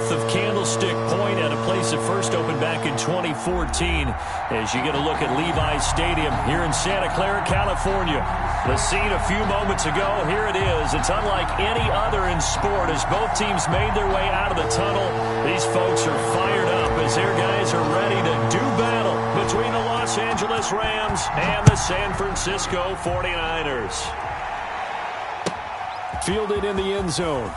north of Candlestick Point at a place that first opened back in 2014 as you get a look at Levi's Stadium here in Santa Clara, California. The scene a few moments ago, here it is. It's unlike any other in sport as both teams made their way out of the tunnel. These folks are fired up as their guys are ready to do battle between the Los Angeles Rams and the San Francisco 49ers. Fielded in the end zone.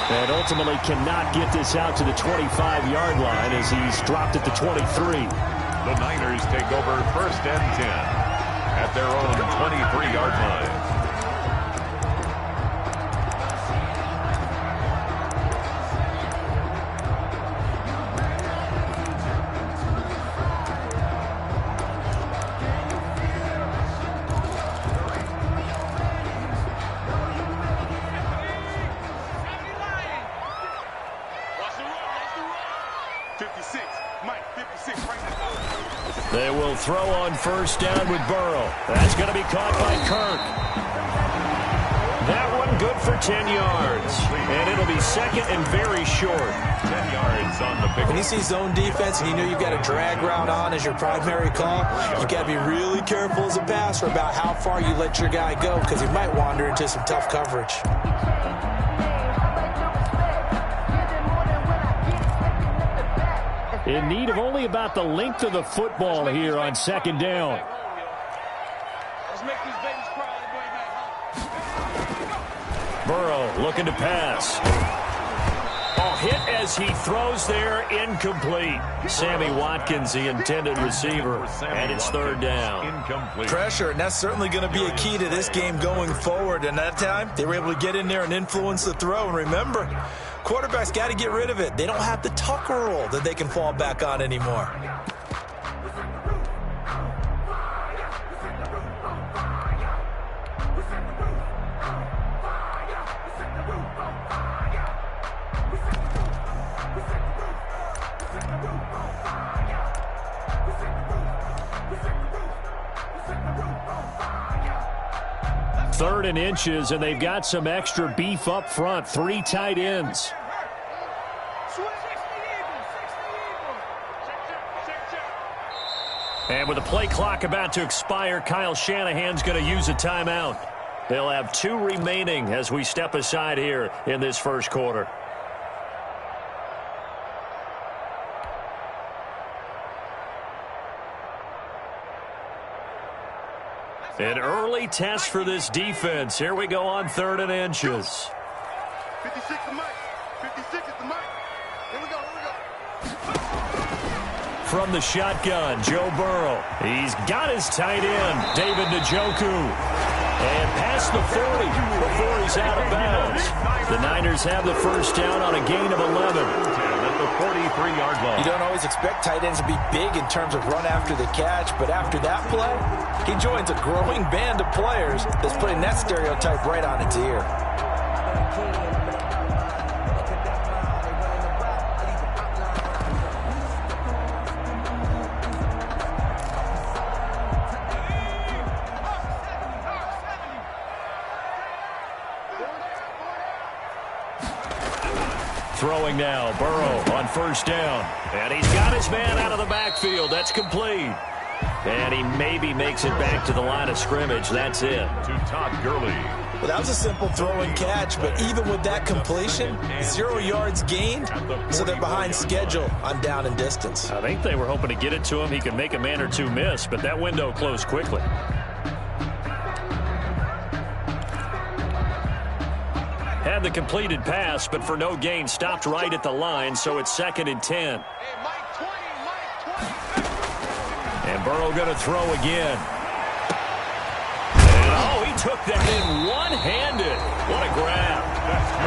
And ultimately cannot get this out to the 25-yard line as he's dropped at the 23. The Niners take over 1st and 10 at their own 23-yard line. They will throw on 1st down with Burrow. That's going to be caught by Kirk. That one good for 10 yards. And it'll be 2nd and very short. 10 yards on the pick. When you see zone defense and you know you've got a drag route on as your primary call, you've got to be really careful as a passer about how far you let your guy go because he might wander into some tough coverage. In need of only about the length of the football here on 2nd down. Burrow looking to pass. Hit as he throws there, incomplete. Sammy Watkins, the intended receiver, and it's 3rd down. Incomplete. Pressure, and that's certainly going to be a key to this game going forward. And that time, they were able to get in there and influence the throw. And remember, quarterbacks got to get rid of it. They don't have the Tucker rule that they can fall back on anymore. Third and inches, and they've got some extra beef up front. 3 tight ends. And with the play clock about to expire, Kyle Shanahan's going to use a timeout. They'll have 2 remaining as we step aside here in this first quarter. An early test for this defense. Here we go on 3rd and inches. 56 to Mike. 56 is the Mike. Here we go, here we go. From the shotgun, Joe Burrow. He's got his tight end, David Njoku. And past the 40 before he's out of bounds. The Niners have the 1st down on a gain of 11. At the 43-yard line. You don't always expect tight ends to be big in terms of run after the catch, but after that play, he joins a growing band of players that's putting that stereotype right on its ear. Throwing now, Burrow on 1st down. And he's got his man out of the backfield. That's complete. And he maybe makes it back to the line of scrimmage. That's it. To Todd Gurley. Well, that was a simple throw and catch, but even with that completion, 0 yards gained, so they're behind schedule on down and distance. I think they were hoping to get it to him. He could make a man or 2 miss, but that window closed quickly. Had the completed pass, but for no gain, stopped right at the line, so it's 2nd and 10. And Burrow going to throw again. And, oh, he took that in one-handed. What a grab.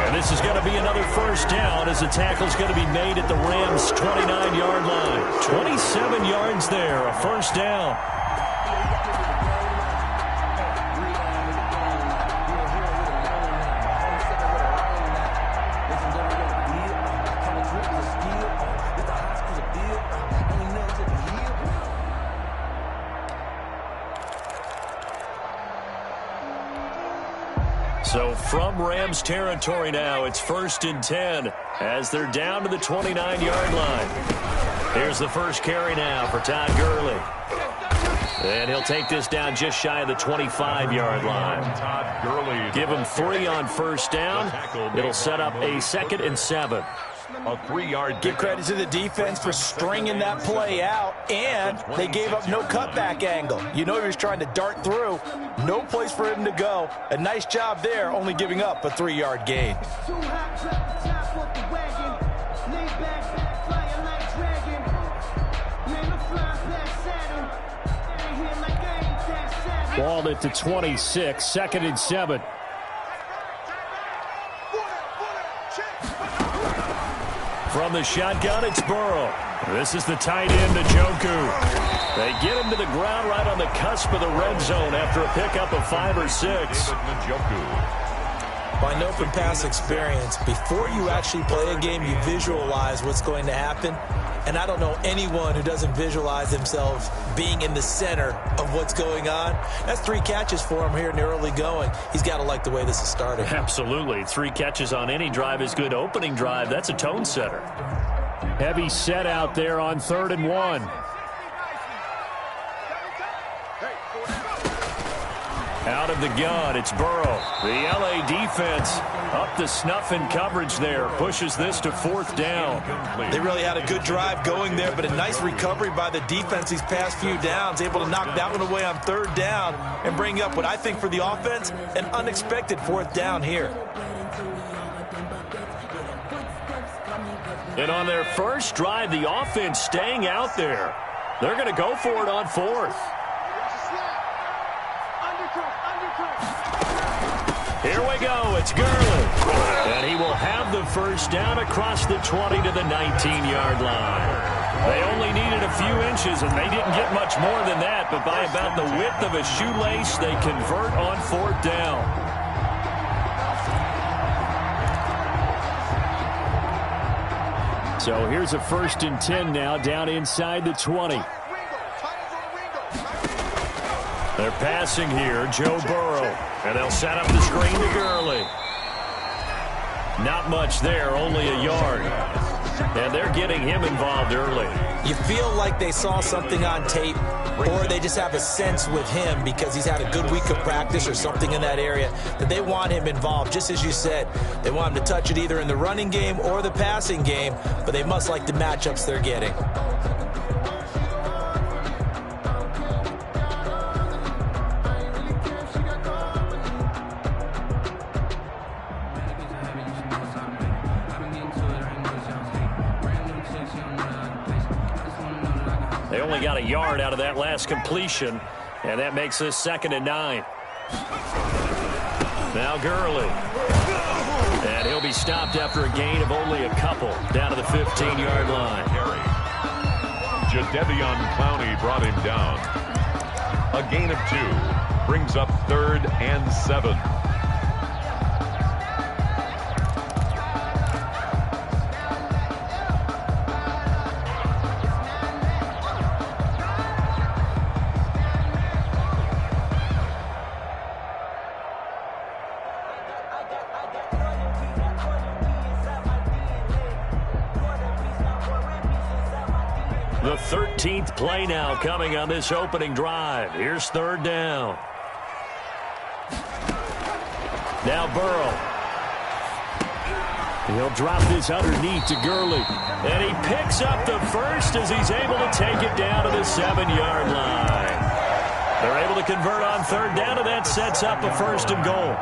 And this is going to be another 1st down as the tackle's going to be made at the Rams' 29-yard line. 27 yards there, a 1st down. So from Rams territory now, it's 1st and 10 as they're down to the 29-yard line. Here's the first carry now for Todd Gurley. And he'll take this down just shy of the 25-yard line. Todd Gurley. Give him 3 on first down. It'll set up a 2nd and 7. A 3-yard. Give credit to the defense for stringing that play out, and they gave up no cutback angle. You know he was trying to dart through. No place for him to go. A nice job there, only giving up a 3-yard gain. Ball at the 26, 2nd and 7. From the shotgun, it's Burrow. This is the tight end, Njoku. They get him to the ground right on the cusp of the red zone after a pickup of 5 or 6. Well, I know from past experience, before you actually play a game, you visualize what's going to happen. And I don't know anyone who doesn't visualize themselves being in the center of what's going on. That's 3 catches for him here in the early going. He's got to like the way this is starting. Absolutely. 3 catches on any drive is good. Opening drive, that's a tone setter. Heavy set out there on 3rd and 1. Out of the gun, it's Burrow. The L.A. defense up to snuff in coverage there. Pushes this to 4th down. They really had a good drive going there, but a nice recovery by the defense these past few downs. Able to knock that one away on 3rd down and bring up what I think for the offense, an unexpected 4th down here. And on their first drive, the offense staying out there. They're going to go for it on 4th. Here we go. It's Gurley. And he will have the first down across the 20 to the 19-yard line. They only needed a few inches, and they didn't get much more than that. But by about the width of a shoelace, they convert on 4th down. So here's a 1st and 10 now down inside the 20. They're passing here, Joe Burrow. And they'll set up the screen to Gurley. Not much there, only a yard. And they're getting him involved early. You feel like they saw something on tape, or they just have a sense with him because he's had a good week of practice or something in that area that they want him involved. Just as you said, they want him to touch it either in the running game or the passing game, but they must like the matchups they're getting. They only got a yard out of that last completion, and that makes this 2nd and 9. Now Gurley. And he'll be stopped after a gain of only a couple down to the 15-yard line. Jadeveon Clowney brought him down. A gain of 2 brings up 3rd and 7. The 13th play now coming on this opening drive. Here's 3rd down. Now Burrow. He'll drop this underneath to Gurley. And he picks up the first as he's able to take it down to the 7-yard line. They're able to convert on 3rd down, and that sets up a 1st and goal.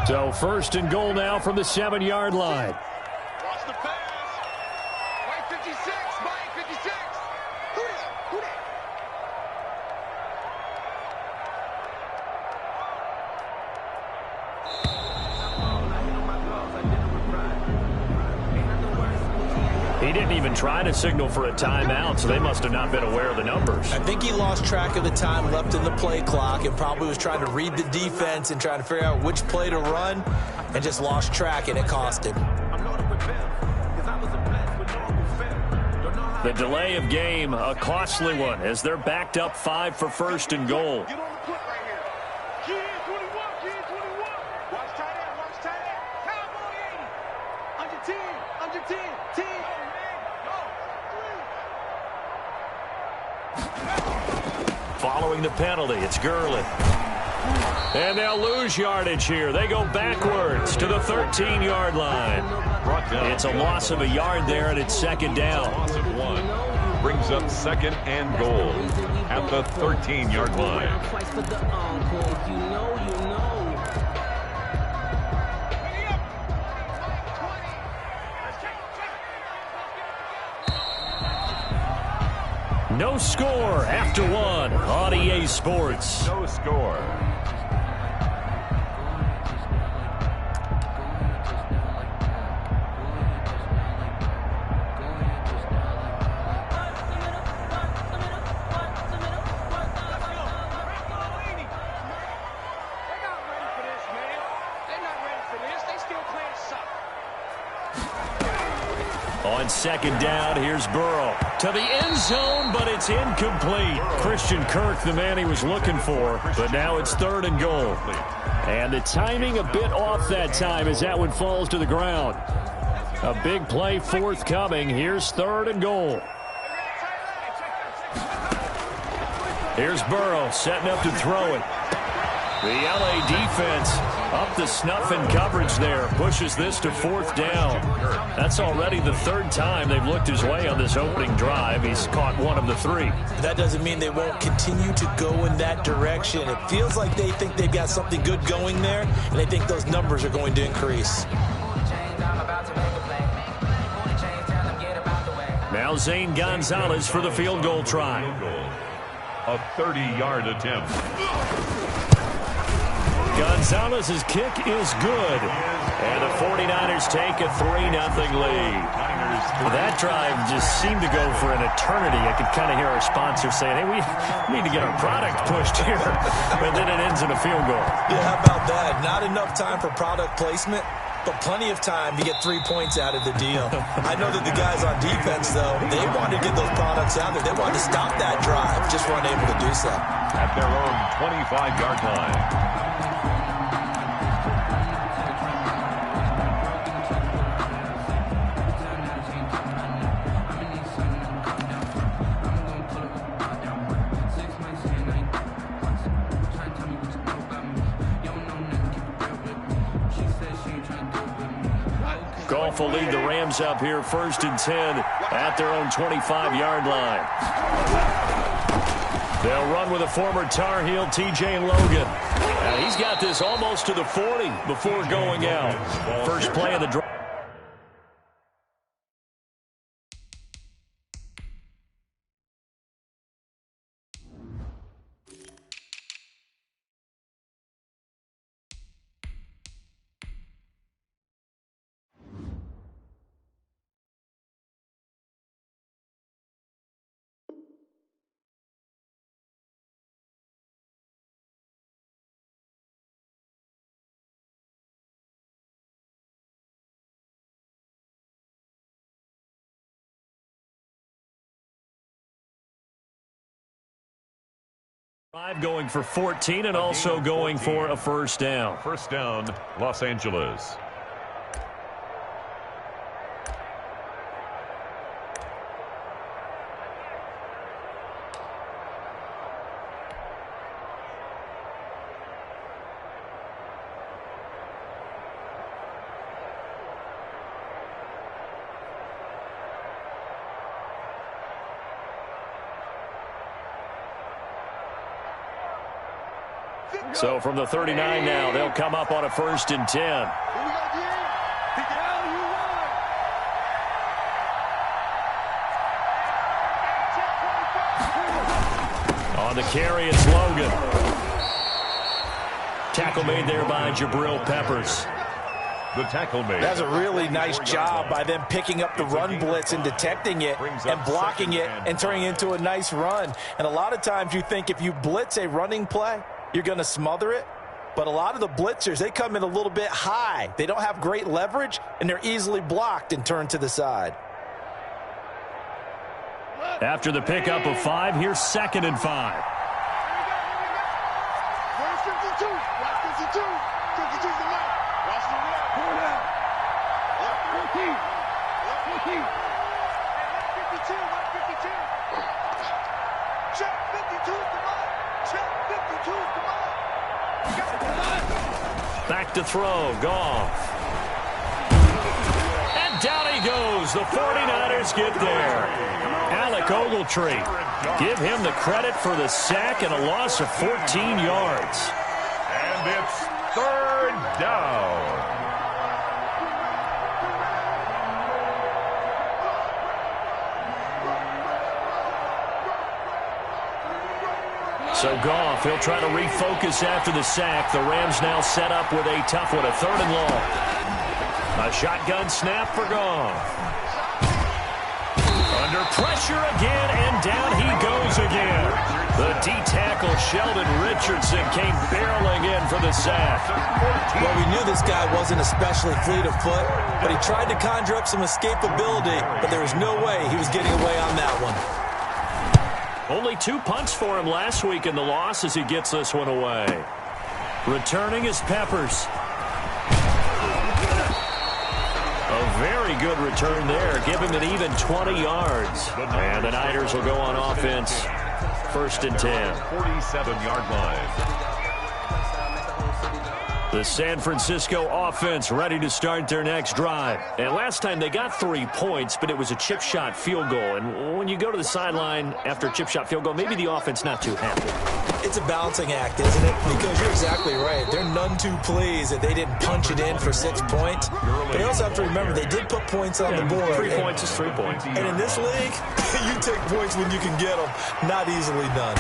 So 1st and goal now from the 7-yard line. Watch the pass. Mike 56. Mike 56. Who that? He he didn't even try to signal for a timeout, so they must have not been aware of the numbers. I think he lost track of the time left in the play clock and probably was trying to read the defense and trying to figure out which play to run and just lost track, and it cost him. The delay of game, a costly one, as they're backed up 5 for first and goal. Get on the foot right here. Kid 21, kid 21. Watch tight end, watch tight end. Cowboy 80. Under 10, under 10, 10. Following the penalty, it's Gurley. And they'll lose yardage here. They go backwards to the 13-yard line. It's a loss of a yard there, and it's second down. Loss of 1 brings up second and goal at the 13-yard line. No score after 1 on EA Sports. No score. On second down, here's Burrow to the end zone, but it's incomplete. Christian Kirk, the man he was looking for, but now it's third and goal. And the timing a bit off that time as that one falls to the ground. A big play forthcoming. Here's third and goal. Here's Burrow setting up to throw it. The LA defense up the snuff in coverage there. Pushes this to fourth down. That's already the third time they've looked his way on this opening drive. He's caught one of the 3. That doesn't mean they won't continue to go in that direction. It feels like they think they've got something good going there, and they think those numbers are going to increase. Now Zane Gonzalez for the field goal try. A 30-yard attempt. Gonzalez's kick is good. And the 49ers take a 3-0 lead. That drive just seemed to go for an eternity. I could kind of hear our sponsor saying, hey, we need to get our product pushed here. But then it ends in a field goal. Yeah, how about that? Not enough time for product placement, but plenty of time to get 3 points out of the deal. I know that the guys on defense, though, they wanted to get those products out there. They wanted to stop that drive, just weren't able to do so. At their own 25-yard line. Goff will lead the Rams up here 1st and 10 at their own 25-yard line. They'll run with a former Tar Heel, TJ Logan. And he's got this almost to the 40 before going out. First play of the drive. Going for 14 and also going for a first down. First down, Los Angeles. So from the 39 now, they'll come up on a 1st and 10. Here we go, G. Pick it out, you want. On the carry, it's Logan. Tackle made there by Jabril Peppers. The tackle made. That's a really nice job by them picking up the run blitz and detecting it and blocking it and turning it into a nice run. And a lot of times you think if you blitz a running play, you're going to smother it. But a lot of the blitzers, they come in a little bit high. They don't have great leverage, and they're easily blocked and turned to the side. After the pickup of 5, here's 2nd and 5. Where's 52? Watch 52. 52's the mic. Watch the rep. Pull it out. 14. 14. 52. 52. Check 52's the mic. Check 52's the mic. Back to throw. Goff. And down he goes. The 49ers get there. Alec Ogletree. Give him the credit for the sack and a loss of 14 yards. And it's 3rd down. So Goff, he'll try to refocus after the sack. The Rams now set up with a tough one, a 3rd and long. A shotgun snap for Goff. Under pressure again, and down he goes again. The D-tackle Sheldon Richardson came barreling in for the sack. Well, we knew this guy wasn't especially fleet of foot, but he tried to conjure up some escapability, but there was no way he was getting away on that one. Only 2 punts for him last week in the loss as he gets this one away. Returning is Peppers. A very good return there. Give him an even 20 yards. And the Niners will go on offense. 1st and 10. 47-yard line. The San Francisco offense ready to start their next drive. And last time they got 3 points, but it was a chip shot field goal. And when you go to the sideline after a chip shot field goal, maybe the offense not too happy. It's a balancing act, isn't it? Because you're exactly right. They're none too pleased that they didn't punch it in for 6 points. But you also have to remember they did put points on the board. 3 points is 3 points. And in this league, you take points when you can get them. Not easily done.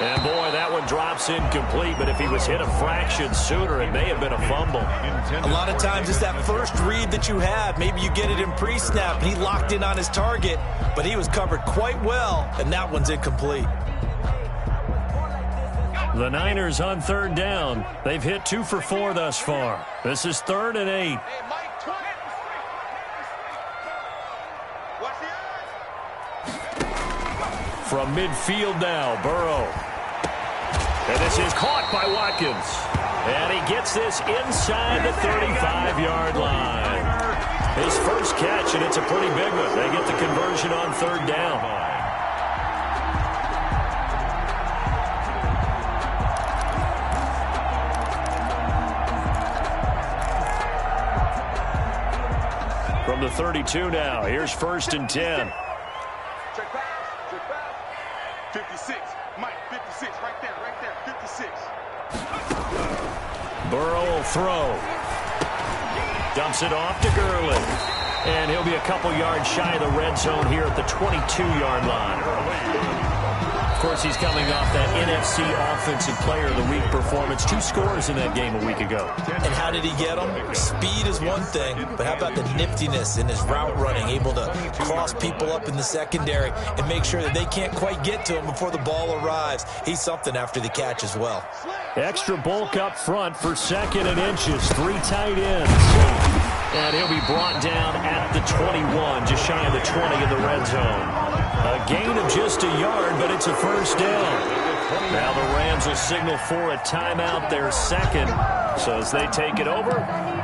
And boy, that one drops incomplete, but if he was hit a fraction sooner, it may have been a fumble. A lot of times it's that first read that you have. Maybe you get it in pre-snap, and he locked in on his target, but he was covered quite well, and that one's incomplete. The Niners on 3rd down. They've hit 2 for 4 thus far. This is 3rd and 8. From midfield now, Burrow. And this is caught by Watkins. And he gets this inside the 35-yard line. His first catch, and it's a pretty big one. They get the conversion on 3rd down. From the 32 now, here's 1st and 10. Check pass. 56. Mike, 56. Right there. 56. Burrow will throw. Dumps it off to Gurley. And he'll be a couple yards shy of the red zone here at the 22-yard line. Of course, he's coming off that NFC Offensive Player of the Week performance. 2 scores in that game a week ago. And how did he get them? Speed is one thing, but how about the niftiness in his route running, able to cross people up in the secondary and make sure that they can't quite get to him before the ball arrives. He's something after the catch as well. Extra bulk up front for 2nd and inches. 3 tight ends. And he'll be brought down at the 21, just shy of the 20 in the red zone. A gain of just a yard, but it's a 1st down. Now the Rams will signal for a timeout, their 2nd. So as they take it over,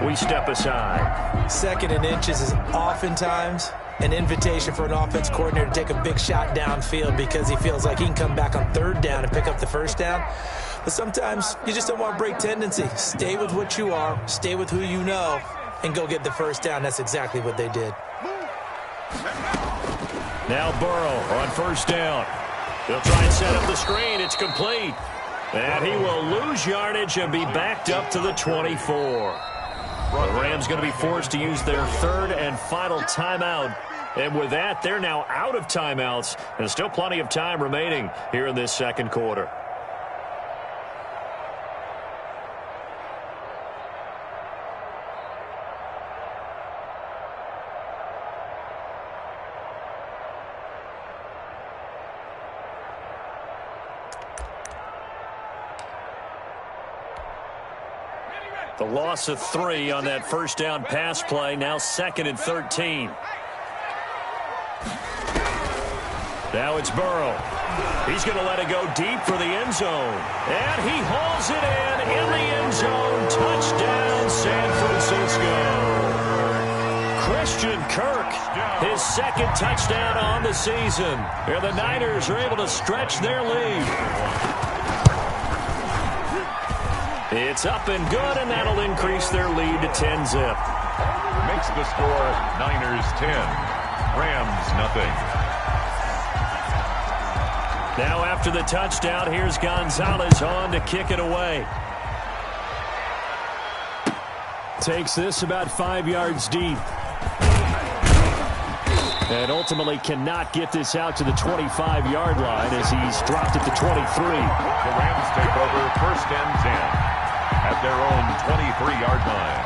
we step aside. 2nd and inches is oftentimes an invitation for an offense coordinator to take a big shot downfield because he feels like he can come back on 3rd down and pick up the 1st down. But sometimes you just don't want to break tendency. Stay with what you are, stay with who you know, and go get the 1st down. That's exactly what they did. Now Burrow on 1st down. He'll try and set up the screen. It's complete. And he will lose yardage and be backed up to the 24. The Rams going to be forced to use their 3rd and final timeout. And with that, they're now out of timeouts. And still plenty of time remaining here in this 2nd quarter. The loss of 3 on that first down pass play. Now 2nd and 13. Now it's Burrow. He's going to let it go deep for the end zone. And he hauls it in the end zone. Touchdown, San Francisco. Christian Kirk, his 2nd touchdown on the season. And the Niners are able to stretch their lead. It's up and good, and that'll increase their lead to 10-zip. Makes the score Niners 10, Rams nothing. Now after the touchdown, here's Gonzalez on to kick it away. Takes this about 5 yards deep. And ultimately cannot get this out to the 25-yard line as he's dropped it to 23. The Rams take over 1st and 10 at their own 23-yard line.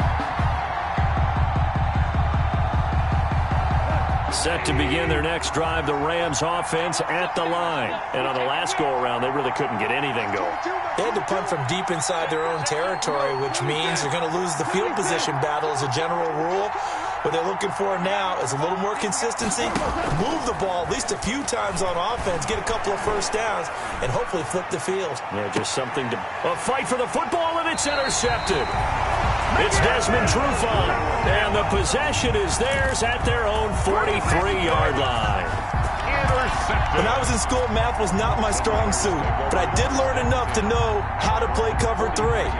Set to begin their next drive, the Rams offense at the line. And on the last go-around, they really couldn't get anything going. They had to punt from deep inside their own territory, which means they're going to lose the field position battle as a general rule. What they're looking for now is a little more consistency, move the ball at least a few times on offense, get a couple of first downs, and hopefully flip the field. Yeah, just something to... A fight for the football, and it's intercepted. It's Desmond Trufant, and the possession is theirs at their own 43-yard line. When I was in school, math was not my strong suit, but I did learn enough to know how to play cover 3.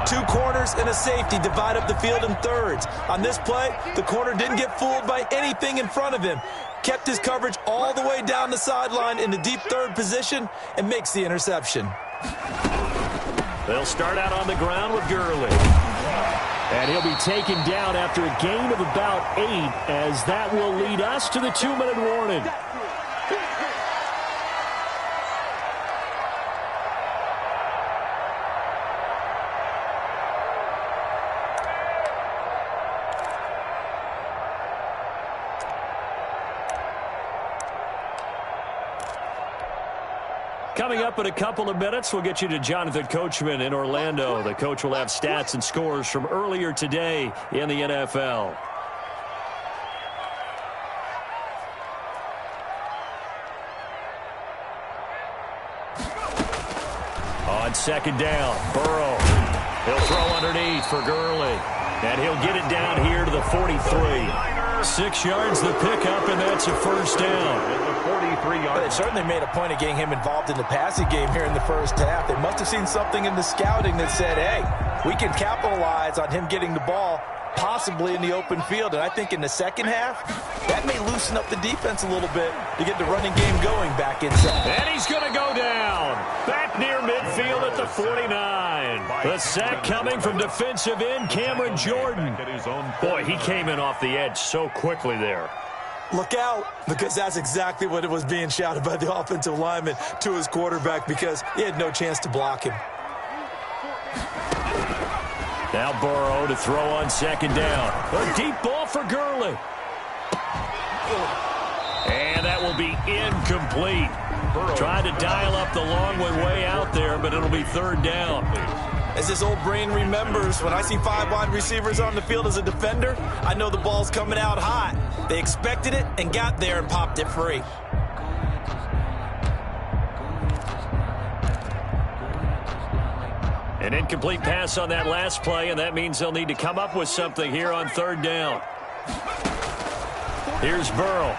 2 corners and a safety divide up the field in thirds. On this play, the corner didn't get fooled by anything in front of him. Kept his coverage all the way down the sideline in the deep third position and makes the interception. They'll start out on the ground with Gurley. And he'll be taken down after a gain of about 8, as that will lead us to the 2-minute warning. Coming up in a couple of minutes, we'll get you to Jonathan Coachman in Orlando. The coach will have stats and scores from earlier today in the NFL. On 2nd down, Burrow. He'll throw underneath for Gurley. And he'll get it down here to the 43. 6 yards the pickup, and that's a first down. But they certainly made a point of getting him involved in the passing game here in the first half. They must have seen something in the scouting that said, hey, we can capitalize on him getting the ball possibly in the open field. And I think in the second half, that may loosen up the defense a little bit to get the running game going back inside. And he's going to go down. Back near midfield at the 49. The sack coming from defensive end Cameron Jordan. Boy, he came in off the edge so quickly there. Look out, because that's exactly what it was being shouted by the offensive lineman to his quarterback, because he had no chance to block him. Now Burrow to throw on 2nd down. A deep ball for Gurley. And that will be incomplete. Tried to dial up the long way out there, but it'll be 3rd down. As this old brain remembers, when I see 5 wide receivers on the field as a defender, I know the ball's coming out hot. They expected it and got there and popped it free. An incomplete pass on that last play, and that means they'll need to come up with something here on 3rd down. Here's Burrow.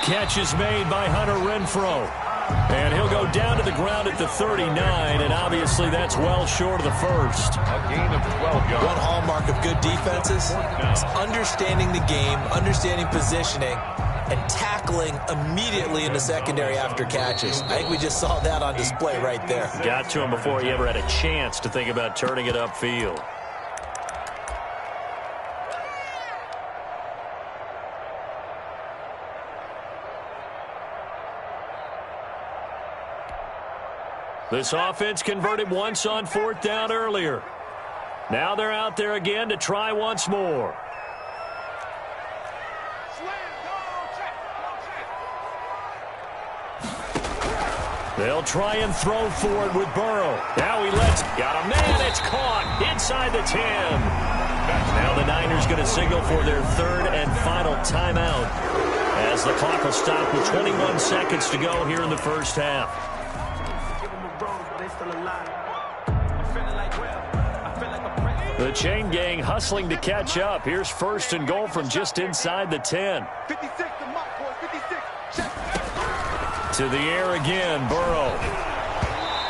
Catch is made by Hunter Renfrow. And he'll go down to the ground at the 39, and obviously that's well short of the first. A gain of 12 yards. One hallmark of good defenses is understanding the game, understanding positioning, and tackling immediately in the secondary after catches. I think we just saw that on display right there. Got to him before he ever had a chance to think about turning it upfield. This offense converted once on 4th down earlier. Now they're out there again to try once more. They'll try and throw for it with Burrow. Now he got a man. It's caught inside the 10. Now the Niners going to signal for their third and final timeout as the clock will stop with 21 seconds to go here in the first half. The chain gang hustling to catch up. Here's first and goal from just inside the 10. 56 to Mike, boys. 56. To the air again, Burrow.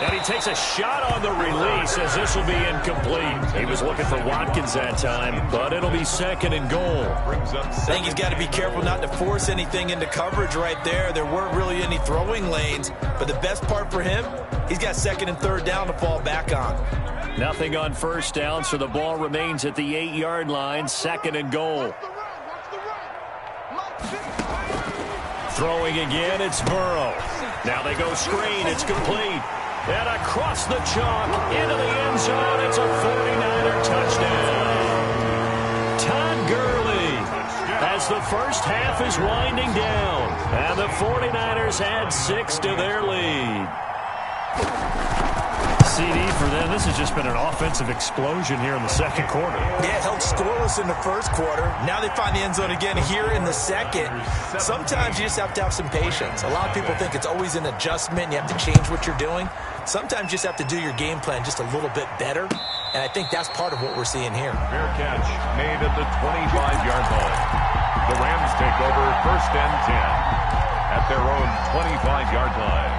And he takes a shot on the release as this will be incomplete. He was looking for Watkins that time, but it'll be second and goal. I think he's got to be careful not to force anything into coverage right there. There weren't really any throwing lanes, but the best part for him, he's got second and third down to fall back on. Nothing on first down, so the ball remains at the 8-yard line, second and goal. Throwing again, it's Burrow. Now they go screen, it's complete. And across the chalk, into the end zone, it's a 49er touchdown. Todd Gurley, as the first half is winding down, and the 49ers add 6 to their lead. CD for them. This has just been an offensive explosion here in the second quarter. Yeah, held scoreless in the first quarter. Now they find the end zone again here in the second. Sometimes you just have to have some patience. A lot of people think it's always an adjustment. You have to change what you're doing. Sometimes you just have to do your game plan just a little bit better. And I think that's part of what we're seeing here. Fair catch made at the 25-yard line. The Rams take over first and 10 at their own 25-yard line.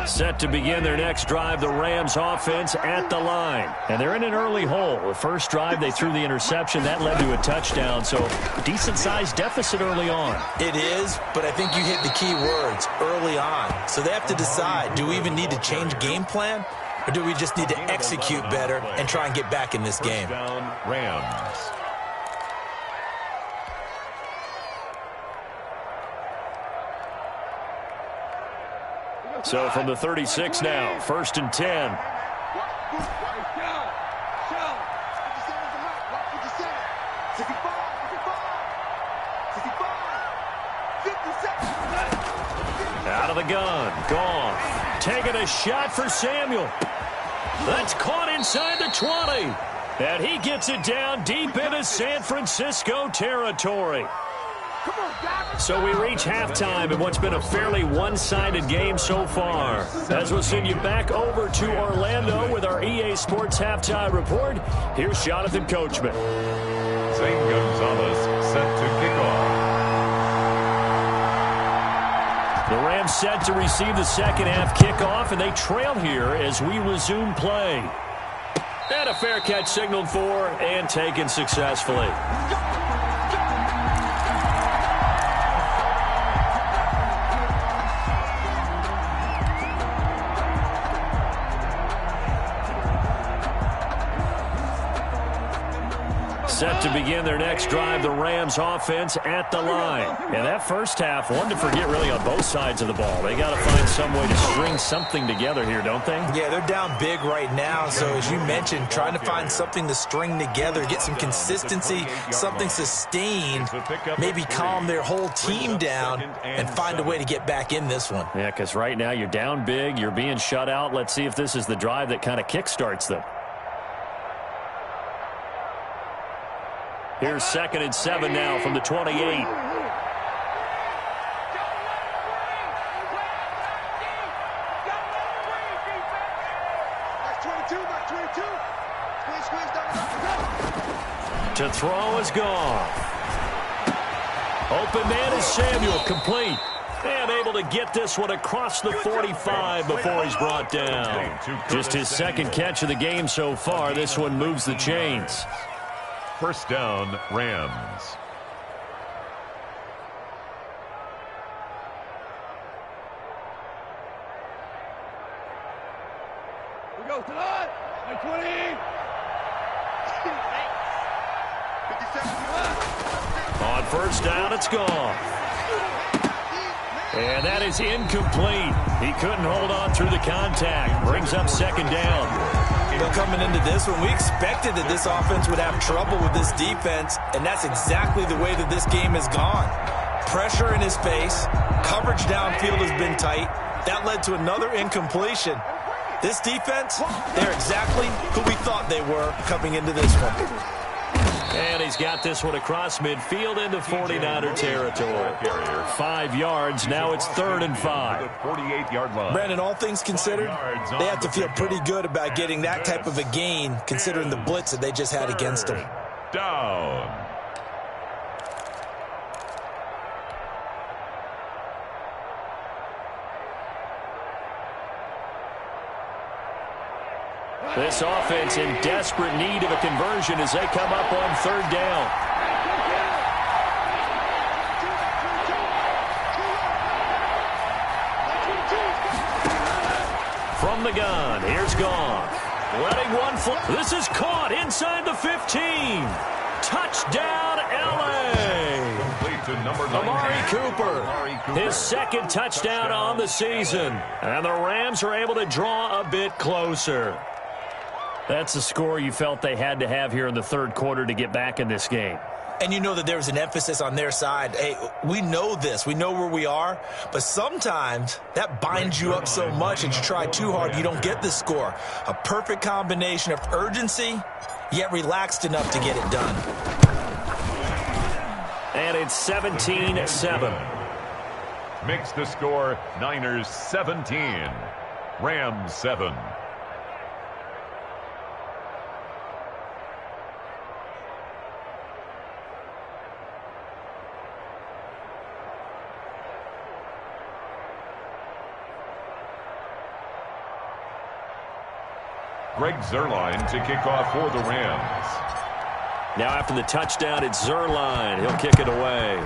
Set to begin their next drive, the Rams offense at the line. And they're in an early hole. The first drive, they threw the interception. That led to a touchdown, so decent-sized deficit early on. It is, but I think you hit the key words, early on. So they have to decide, do we even need to change game plan, or do we just need to execute better and try and get back in this game? First down, Rams. So from the 36 now, first and 10. Out of the gun, Goff. Taking a shot for Samuel. That's caught inside the 20. And he gets it down deep into San Francisco territory. So we reach halftime in what's been a fairly one-sided game so far. As we'll send you back over to Orlando with our EA Sports Halftime Report, here's Jonathan Coachman. Zane Gonzalez set to kick off. The Rams set to receive the second half kickoff, and they trail here as we resume play. And a fair catch signaled for and taken successfully. Set to begin their next drive, the Rams offense at the line. And that first half, one to forget really on both sides of the ball. They got to find some way to string something together here, don't they? Yeah, they're down big right now. So as you mentioned, trying to find something to string together, get some consistency, something sustained, maybe calm their whole team down and find a way to get back in this one. Yeah, because right now you're down big, you're being shut out. Let's see if this is the drive that kind of kickstarts them. Here's second and 7 now from the 28. To throw is Goff. Open man is Samuel, complete. And able to get this one across the 45 before he's brought down. Just his second catch of the game so far. This one moves the chains. First down, Rams. We go to the line. 20. On first down, it's gone. And that is incomplete. He couldn't hold on through the contact. Brings up second down. Coming into this one, we expected that this offense would have trouble with this defense, and that's exactly the way that this game has gone. Pressure in his face. Coverage downfield has been tight. That led to another incompletion. This defense, they're exactly who we thought they were coming into this one. And he's got this one across midfield into 49er territory. 5 yards. Now it's 3rd and 5. 48-yard line. Brandon, all things considered, they have to feel pretty good about getting that type of a gain, considering the blitz that they just had against them. Down. This offense in desperate need of a conversion as they come up on 3rd down. From the gun, here's Goff. Letting one fly. This is caught inside the 15. Touchdown, L.A. Complete to number 9. Amari Cooper. His 2nd touchdown on the season. And the Rams are able to draw a bit closer. That's the score you felt they had to have here in the 3rd quarter to get back in this game. And you know that there was an emphasis on their side. Hey, we know this. We know where we are. But sometimes that binds you up so much and you try too hard, you don't get the score. A perfect combination of urgency, yet relaxed enough to get it done. And it's 17-7. Makes the score Niners 17. Rams 7. Greg Zuerlein to kick off for the Rams. Now after the touchdown, it's Zuerlein. He'll kick it away.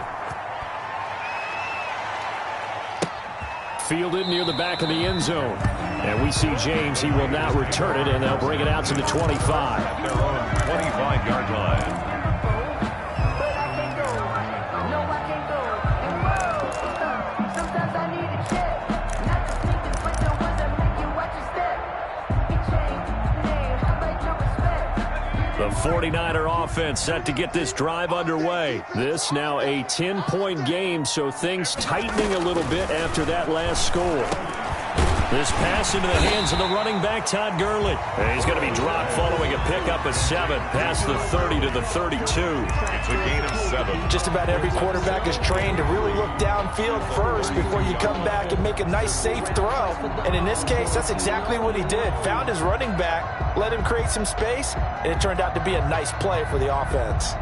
Fielded near the back of the end zone. And we see James. He will not return it, and they'll bring it out to the 25. At their own 25-yard line. The 49er offense set to get this drive underway. This now a 10-point game, so things tightening a little bit after that last score. This pass into the hands of the running back, Todd Gurley. And he's going to be dropped following a pickup of 7 past the 30 to the 32. It's a gain of 7. Just about every quarterback is trained to really look downfield first before you come back and make a nice, safe throw. And in this case, that's exactly what he did. Found his running back, let him create some space, and it turned out to be a nice play for the offense.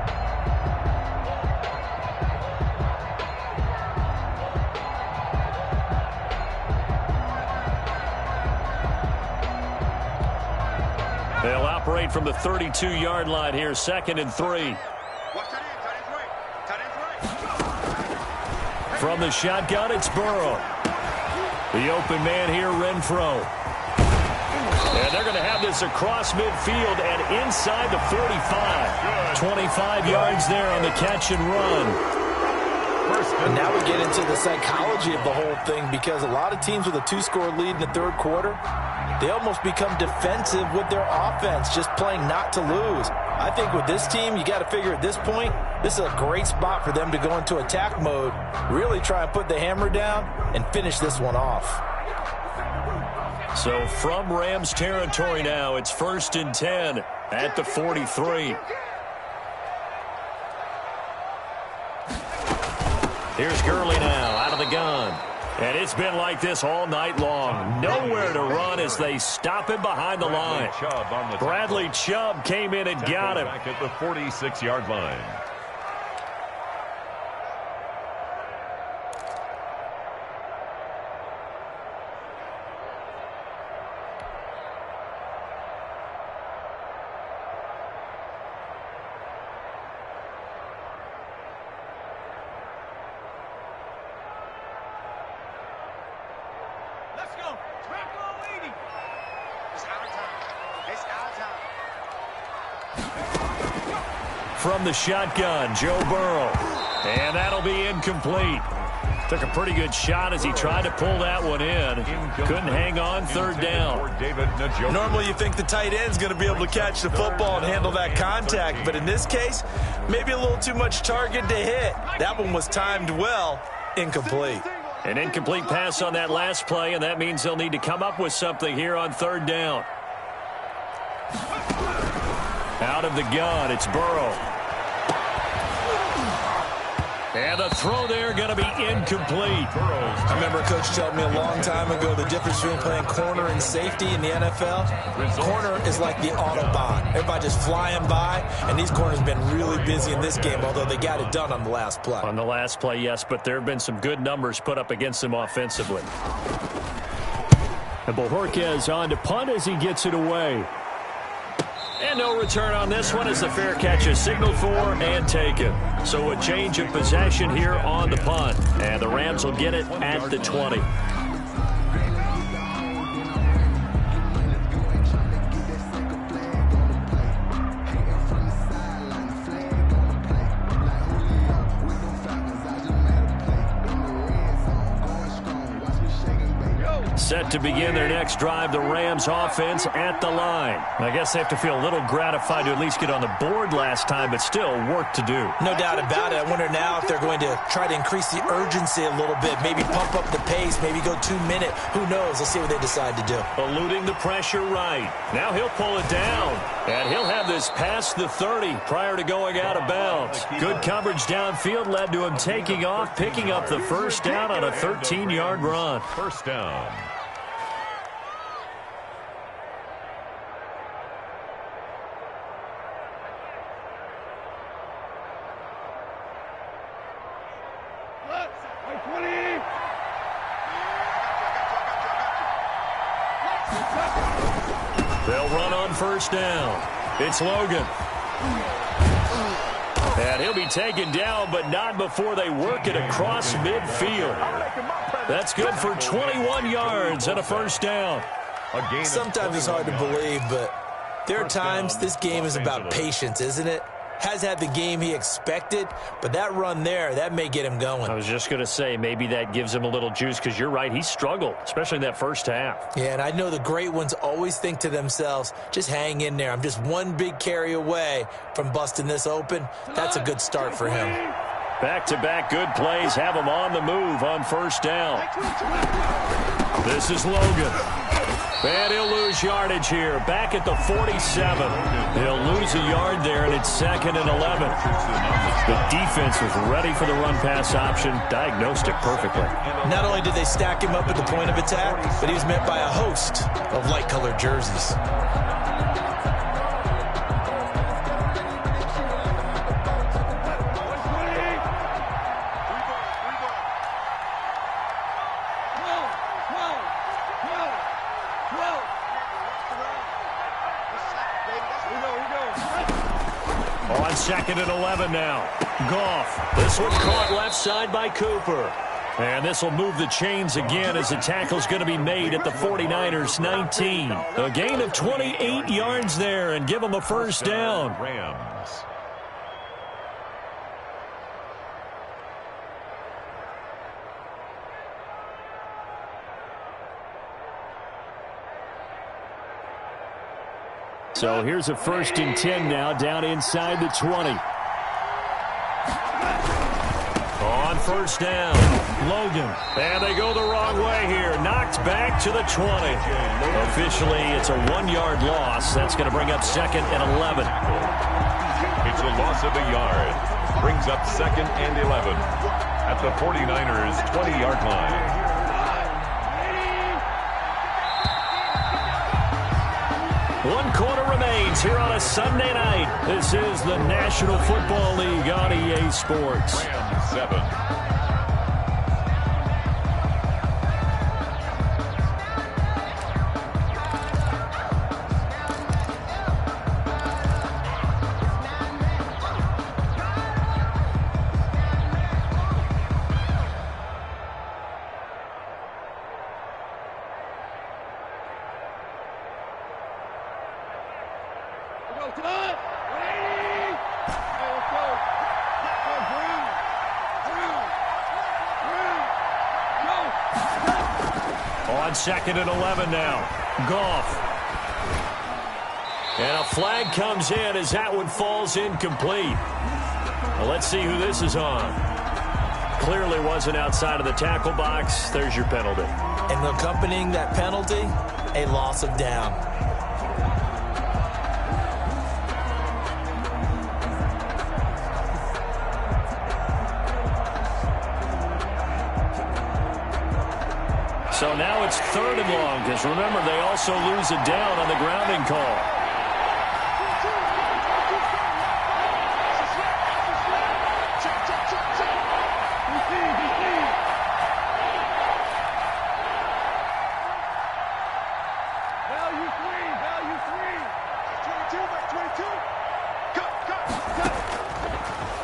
They'll operate from the 32-yard line here, 2nd and 3. From the shotgun, it's Burrow. The open man here, Renfro. And they're going to have this across midfield and inside the 45. 25 yards there on the catch and run. And now we get into the psychology of the whole thing, because a lot of teams with a 2-score lead in the 3rd quarter, they almost become defensive with their offense, just playing not to lose. I think with this team, you got to figure at this point, this is a great spot for them to go into attack mode, really try and put the hammer down and finish this one off. So from Rams territory now, it's 1st and 10 at the 43. Here's Gurley now out of the gun. And it's been like this all night long. Nowhere to run as they stop him behind the line. Bradley Chubb came in and got him. Back at the 46-yard line. from the shotgun, Joe Burrow. And that'll be incomplete. Took a pretty good shot as he tried to pull that one in. Couldn't hang on, third down. Normally you think the tight end's going to be able to catch the football and handle that contact, but in this case, maybe a little too much target to hit. That one was timed well, incomplete. An incomplete pass on that last play, and that means they'll need to come up with something here on third down. Out of the gun, it's Burrow. And the throw there going to be incomplete. I remember a coach told me a long time ago the difference between playing corner and safety in the NFL. Corner is like the Autobahn. Everybody just flying by, and these corners have been really busy in this game, although they got it done on the last play. On the last play, yes, but there have been some good numbers put up against them offensively. And Bojorquez on to punt as he gets it away. And no return on this one as the fair catch is signaled for and taken. So a change of possession here on the punt. And the Rams will get it at the 20. Set to begin their next drive, the Rams offense at the line. I guess they have to feel a little gratified to at least get on the board last time, but still work to do. No doubt about it. I wonder now if they're going to try to increase the urgency a little bit, maybe pump up the pace, maybe go 2 minute. Who knows? Let's see what they decide to do. Eluding the pressure right. Now he'll pull it down, and he'll have this past the 30 prior to going out of bounds. Good coverage downfield led to him taking off, picking up the first down on a 13-yard run. First down. They'll run on first down. It's Logan. And he'll be taken down, but not before they work it across midfield. That's good for 21 yards and a first down. Sometimes it's hard to believe, but there are times this game is about patience, isn't it? Has had the game he expected, but that run there, that may get him going. I was just going to say, maybe that gives him a little juice, because you're right, he struggled, especially in that first half. Yeah, and I know the great ones always think to themselves, just hang in there. I'm just one big carry away from busting this open. That's a good start for him. Back-to-back good plays have him on the move on first down. This is Logan. And he'll lose yardage here. Back at the 47. He'll lose a yard there, and it's 2nd and 11. The defense was ready for the run-pass option, diagnosed it perfectly. Not only did they stack him up at the point of attack, but he was met by a host of light-colored jerseys. On 2nd and 11 now. Goff. This one caught left side by Cooper. And this will move the chains again as the tackle's going to be made at the 49ers 19. A gain of 28 yards there and give them a first down. Rams. So here's a 1st and 10 now down inside the 20. On first down, Logan. And they go the wrong way here. Knocked back to the 20. Officially, it's a 1-yard loss. That's going to bring up 2nd and 11. It's a loss of a yard. Brings up 2nd and 11 at the 49ers' 20-yard line. One quarter remains here on a Sunday night. This is the National Football League on EA Sports. Rams 7. On 2nd and 11 now. Goff. And a flag comes in as that one falls incomplete. Well, let's see who this is on. Clearly wasn't outside of the tackle box. There's your penalty. And accompanying that penalty, a loss of down. So now it's 3rd and long, because remember, they also lose a down on the grounding call.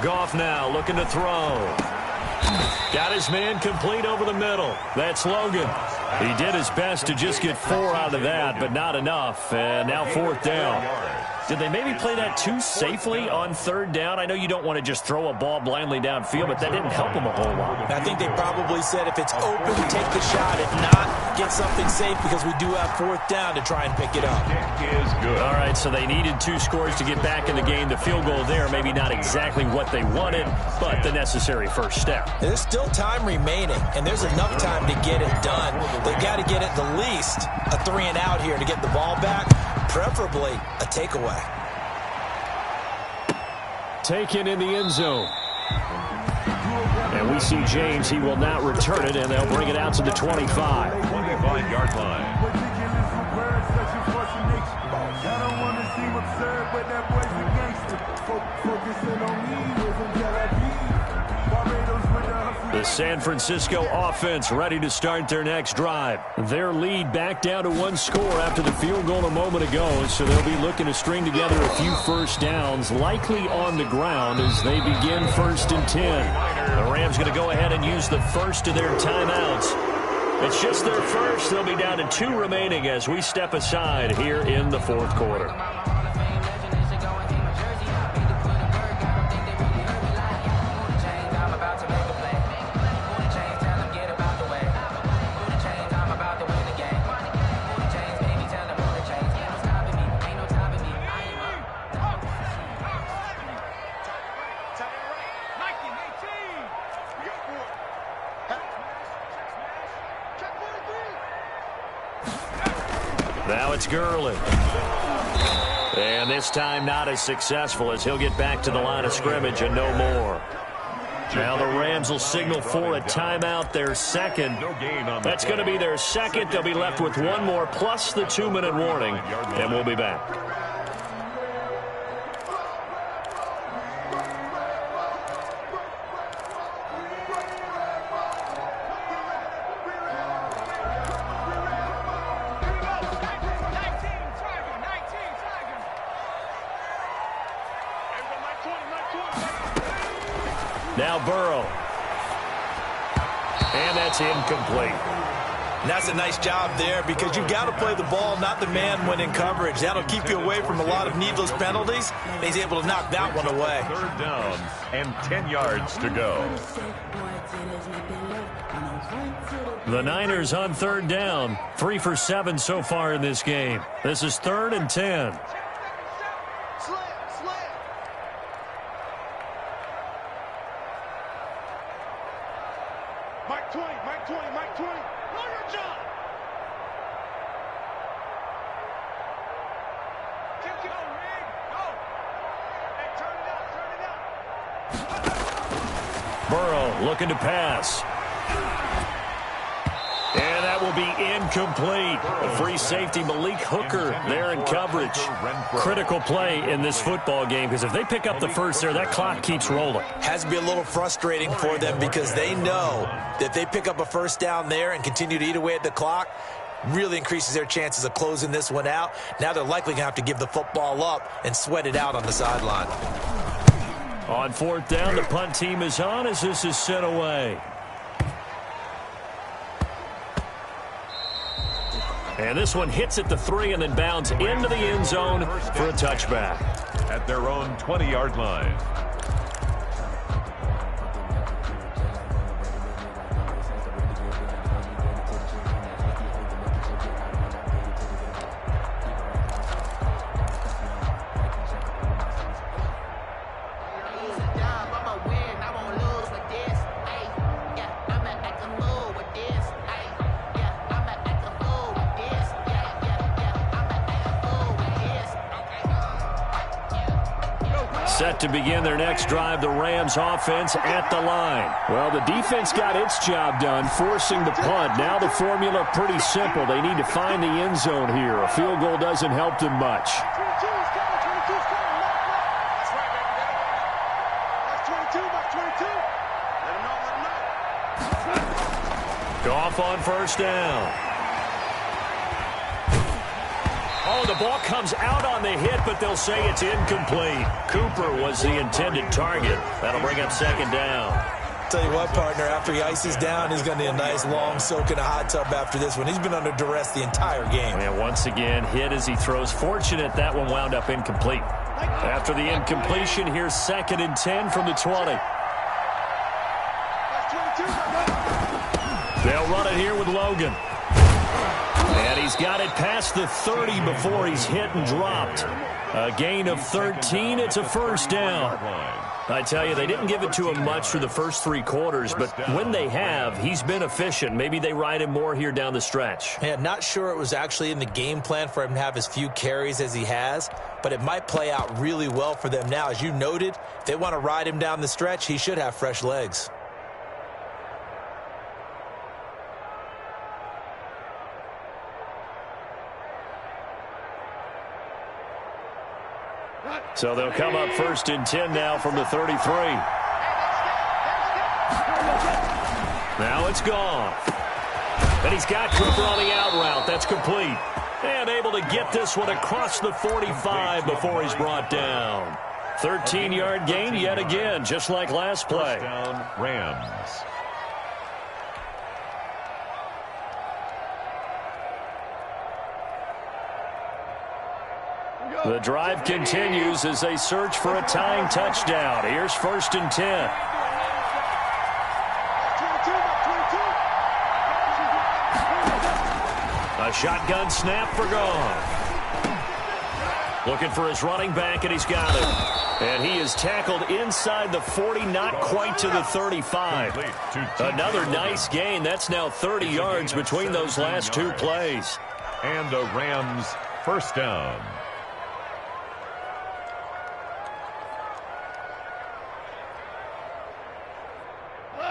Goff now looking to throw. Got his man complete over the middle. That's Logan. He did his best to just get 4 out of that, but not enough. And now 4th down. Did they maybe play that too safely on 3rd down? I know you don't want to just throw a ball blindly downfield, but that didn't help them a whole lot. I think they probably said if it's open, take the shot. If not, get something safe because we do have 4th down to try and pick it up. Is good. All right, so they needed 2 scores to get back in the game. The field goal there, maybe not exactly what they wanted, but the necessary first step. There's still time remaining, and there's enough time to get it done. They've got to get at the least a 3 and out here to get the ball back, preferably a takeaway. Taken in the end zone. And we see James. He will not return it, and they'll bring it out to the 25. 25-yard line. The San Francisco offense ready to start their next drive. Their lead back down to 1 score after the field goal a moment ago, so they'll be looking to string together a few first downs, likely on the ground as they begin 1st and 10. The Rams going to go ahead and use the first of their timeouts. It's just their first. They'll be down to 2 remaining as we step aside here in the 4th quarter. Now it's Gurley. And this time not as successful as he'll get back to the line of scrimmage and no more. Now the Rams will signal for a timeout, their second. That's going to be their second. They'll be left with 1 more plus the 2-minute warning, and we'll be back. Now Burrow. And that's incomplete. And that's a nice job there because you've got to play the ball, not the man when in coverage. That'll keep you away from a lot of needless penalties. And he's able to knock that one away. 3rd down and 10 yards to go. The Niners on 3rd down. 3 for 7 so far in this game. This is 3rd and 10. Mike 20. Lawyer John. Go, Rig. Go. Hey, turn it up. Burrow looking to pass. And that will be incomplete. A free safety, Malik Hooker, there in coverage. Critical play in this football game because if they pick up the first there, that clock keeps rolling. Has to be a little frustrating for them because they know that they pick up a first down there and continue to eat away at the clock, really increases their chances of closing this one out. Now they're likely going to have to give the football up and sweat it out on the sideline. On 4th down, the punt team is on as this is sent away. And this one hits at the 3 and then bounds into the end zone for a touchback. At their own 20-yard line. Set to begin their next drive, the Rams offense at the line. Well, the defense got its job done, forcing the punt. Now the formula pretty simple. They need to find the end zone here. A field goal doesn't help them much. Goff on first down. Oh, the ball comes out on the hit, but they'll say it's incomplete. Cooper was the intended target. That'll bring up second down. Tell you what, partner, after he ices down, he's going to need a nice long soak in a hot tub after this one. He's been under duress the entire game. And once again, hit as he throws. Fortunate that one wound up incomplete. After the incompletion, here's 2nd and 10 from the 20. They'll run it here with Logan. And he's got it past the 30 before he's hit and dropped. A gain of 13. It's a first down. I tell you, they didn't give it to him much for the first 3 quarters, but when they have, he's been efficient. Maybe they ride him more here down the stretch. Yeah, not sure it was actually in the game plan for him to have as few carries as he has, but it might play out really well for them now. As you noted, if they want to ride him down the stretch, he should have fresh legs. So they'll come up 1st and 10 now from the 33. Now it's gone. And he's got Cooper on the out route. That's complete. And able to get this one across the 45 before he's brought down. 13-yard gain yet again, just like last play. First down, Rams. The drive continues as they search for a tying touchdown. Here's 1st and 10. A shotgun snap for Goff. Looking for his running back, and he's got it. And he is tackled inside the 40, not quite to the 35. Another nice gain. That's now 30 yards between those last 2 plays. And the Rams first down.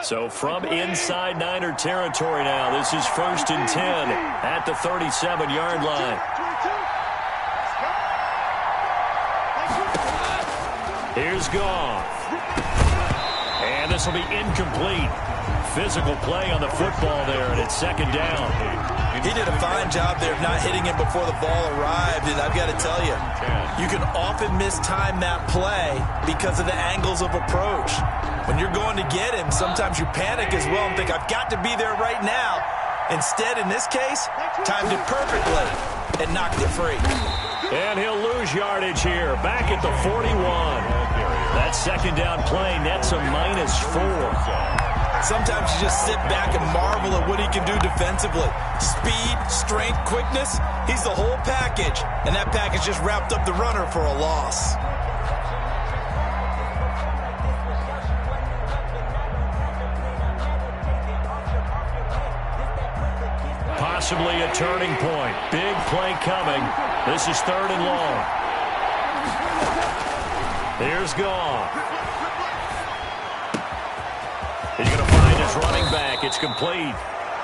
So from inside Niner territory now, this is 1st and 10 at the 37-yard line. Here's Goff. And this will be incomplete. Physical play on the football there, and it's 2nd down. He did a fine job there of not hitting it before the ball arrived, and I've got to tell you, you can often mistime that play because of the angles of approach. When you're going to get him, sometimes you panic as well and think, I've got to be there right now. Instead, in this case, timed it perfectly and knocked it free. And he'll lose yardage here, back at the 41. That 2nd down play nets a -4. Sometimes you just sit back and marvel at what he can do defensively. Speed, strength, quickness, he's the whole package. And that package just wrapped up the runner for a loss. Possibly a turning point. Big play coming. This is 3rd and long. Here's Goff. He's going to find his running back. It's complete.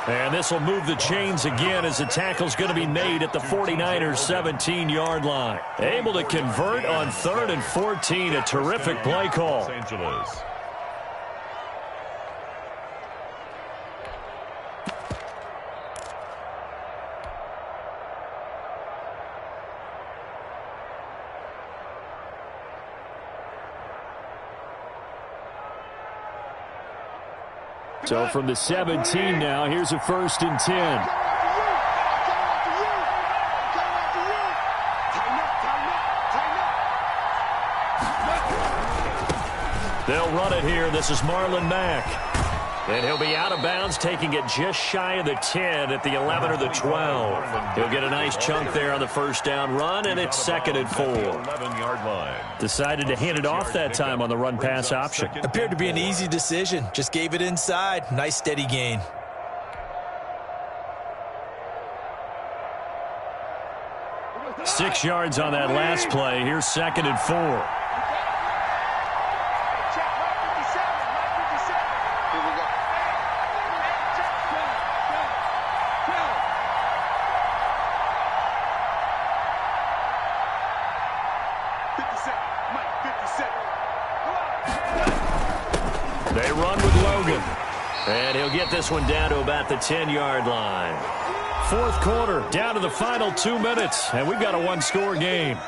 And this will move the chains again as the tackle's going to be made at the 49ers' 17-yard line. Able to convert on 3rd and 14. A terrific play call. Los Angeles. So from the 17 now, here's a 1st and 10. They'll run it here. This is Marlon Mack. And he'll be out of bounds, taking it just shy of the 10 at the 11 or the 12. He'll get a nice chunk there on the 1st down run, and it's 2nd and 4. 11-yard line. Decided to hand it off that time on the run-pass option. Appeared to be an easy decision. Just gave it inside. Nice steady gain. Six yards on that last play. Here's 2nd and 4. They run with Logan. And he'll get this one down to about the 10-yard line. Fourth quarter, down to the final 2 minutes, and we've got a one-score game.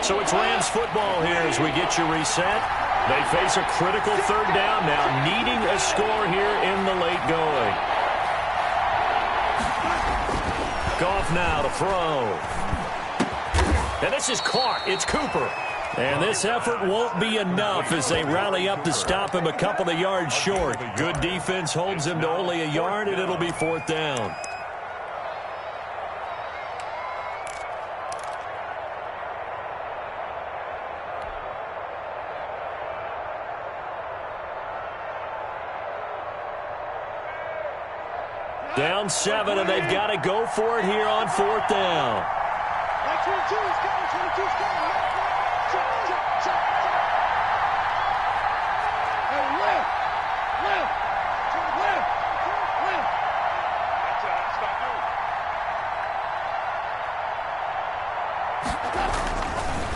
So it's Rams football here as we get you reset. They face a critical third down now, needing a score here in the late going. Goff now to throw. And this is caught. It's Cooper. And this effort won't be enough as they rally up to stop him a couple of yards short. Good defense holds him to only a yard, and it'll be fourth down. Down 7, and they've got to go for it here on fourth down. 22 is coming, 22 is coming. Check. Hey, left.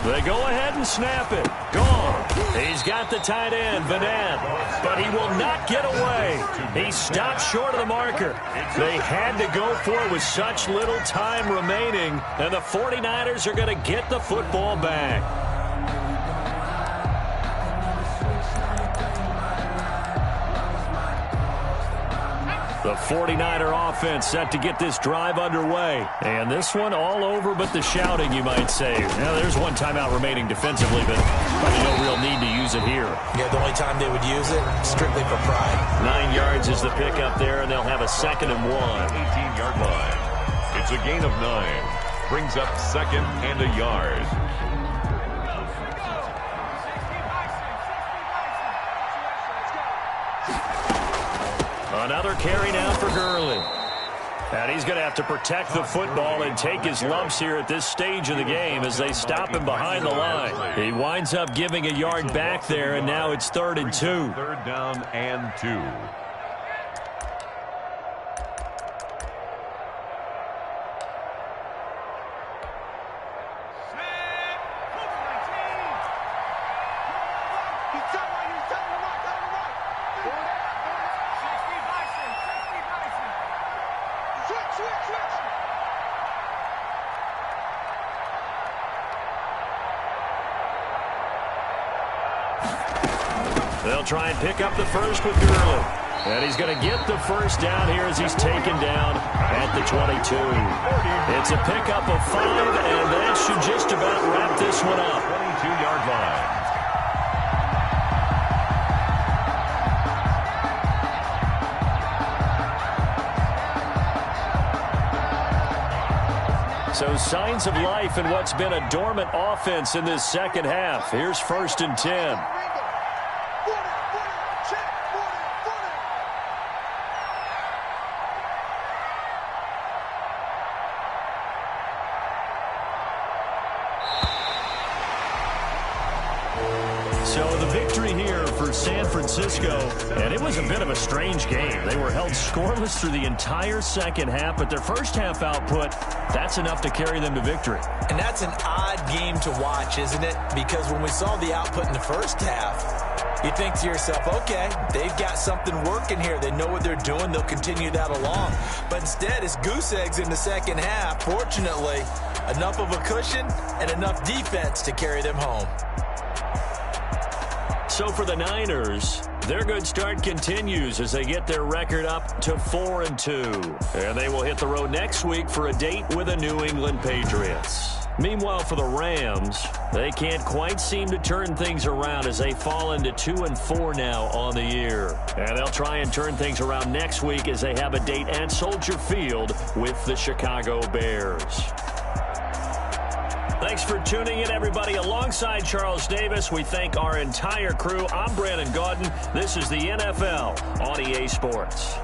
They go ahead and snap it. Gone. He's got the tight end, Vanette, but he will not get away. He stopped short of the marker. They had to go for it with such little time remaining, and the 49ers are going to get the football back. The 49er offense set to get this drive underway. And this one all over but the shouting, you might say. Now, there's one timeout remaining defensively, but probably no real need to use it here. Yeah, the only time they would use it, strictly for pride. 9 yards is the pickup there, and they'll have a 2nd and 1. 18-yard line. It's a gain of 9. Brings up 2nd and a yard. Another carry now for Gurley. And he's going to have to protect the football and take his lumps here at this stage of the game as they stop him behind the line. He winds up giving a yard back there, and now it's 3rd and 2. 3rd down and 2. They'll try and pick up the first with Gurley. And he's going to get the first down here as he's taken down at the 22. It's a pickup of 5, and that should just about wrap this one up. 22-yard line. So signs of life in what's been a dormant offense in this second half. Here's 1st and 10. So the victory here for San Francisco, and it was a bit of a strange game. They were held scoreless through the entire second half, but their first half output, that's enough to carry them to victory. And that's an odd game to watch, isn't it? Because when we saw the output in the first half, you think to yourself, okay, they've got something working here. They know what they're doing. They'll continue that along. But instead, it's goose eggs in the second half. Fortunately, enough of a cushion and enough defense to carry them home. So for the Niners, their good start continues as they get their record up to 4-2. And they will hit the road next week for a date with the New England Patriots. Meanwhile, for the Rams, they can't quite seem to turn things around as they fall into 2-4 now on the year. And they'll try and turn things around next week as they have a date at Soldier Field with the Chicago Bears. Thanks for tuning in, everybody. Alongside Charles Davis, we thank our entire crew. I'm Brandon Gaudin. This is the NFL on EA Sports.